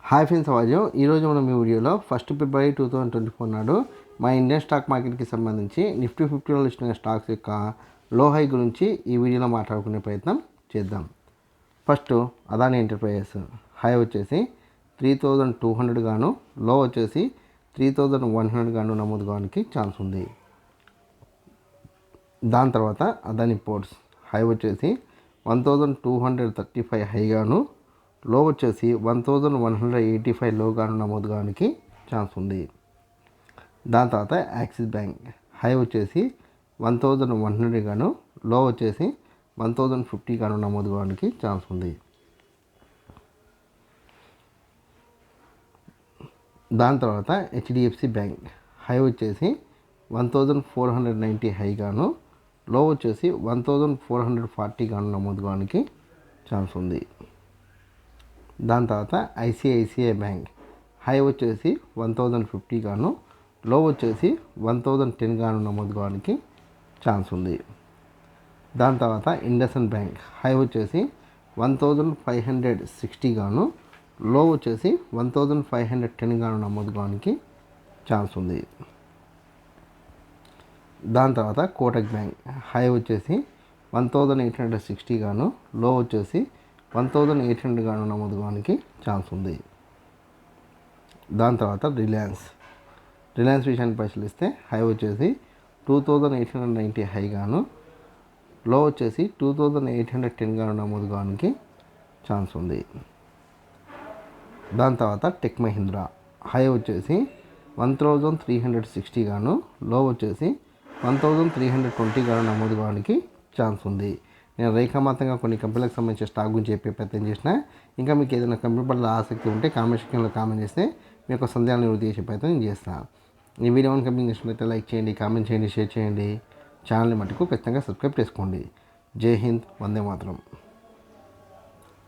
Hi friends, అవాజు ఈరోజు మనం ఈ వీడియోలో 1 ఫిబ్రవరి 2024 నాడు మా ఇండియన్ స్టాక్ మార్కెట్కి సంబంధించి నిఫ్టీ 50లో లిస్ట్ అయిన స్టాక్స్ యొక్క లో హై గురించి ఈ వీడియోలో మాట్లాడుకునే ప్రయత్నం చేద్దాం. ఫస్ట్ అదాని ఎంటర్ప్రైజెస్ హై వచ్చేసి 3200 గాను, లో వచ్చేసి 3100 గాను నమోదు కావడానికి ఛాన్స్ ఉంది. దాని తర్వాత అదాని పోర్ట్స్ హై వచ్చేసి 1235 హై గాను, లో వచ్చేసి 1185 లో గాను నమోదు కావడానికి ఛాన్స్ ఉంది. దాని తర్వాత యాక్సిస్ బ్యాంక్ హై వచ్చేసి 1100 గాను, లో వచ్చేసి 1050 గాను నమోదు కావడానికి ఛాన్స్ ఉంది. దాని తర్వాత హెచ్డిఎఫ్సి బ్యాంక్ హై వచ్చేసి 1490 హై గాను, లో వచ్చేసి 1440 గాను నమోదు కావడానికి ఛాన్స్ ఉంది. దాని తర్వాత ఐసిఐసిఐ బ్యాంక్ హై వచ్చేసి 1050 గాను, లో వచ్చేసి 1010 గాను నమోదు కావడానికి ఛాన్స్ ఉంది. దాని తర్వాత ఇండస్ఇండ్ బ్యాంక్ హై వచ్చేసి 1560 గాను, లో వచ్చేసి 1510 గాను నమోదు కావడానికి ఛాన్స్ ఉంది. దాని తర్వాత కోటక్ బ్యాంక్ హై వచ్చేసి 1860 గాను, లో వచ్చేసి 1800 గాను నమోదు కావడానికి ఛాన్స్ ఉంది. దాని తర్వాత రిలయన్స్ విషయాన్ని పరిశీలిస్తే హై వచ్చేసి 2890 హై గాను, లో వచ్చేసి 2810 గాను నమోదు కావడానికి ఛాన్స్ ఉంది. దాని తర్వాత టెక్ మహీంద్రా హై వచ్చేసి 1360 గాను, లో వచ్చేసి 1320 గాను నమోదు కావడానికి ఛాన్స్ ఉంది. నేను రేఖామాత్రంగా కొన్ని కంపెనీలకు సంబంధించిన స్టాక్ గురించి చెప్పే ప్రయత్నం చేసిన. ఇంకా మీకు ఏదైనా కంపెనీ పట్ల ఆసక్తి ఉంటే కామెంట్ సెక్షన్లో కామెంట్ చేస్తే మీ యొక్క సందేహాలను నివృత్తి చేసే ప్రయత్నం నేను చేస్తాను. ఈ వీడియో కంపెనీ నచ్చినట్లయితే లైక్ చేయండి, కామెంట్ చేయండి, షేర్ చేయండి. ఛానల్ని మటుకు ఖచ్చితంగా సబ్స్క్రైబ్ చేసుకోండి. జై హింద్, వందే మాతరం.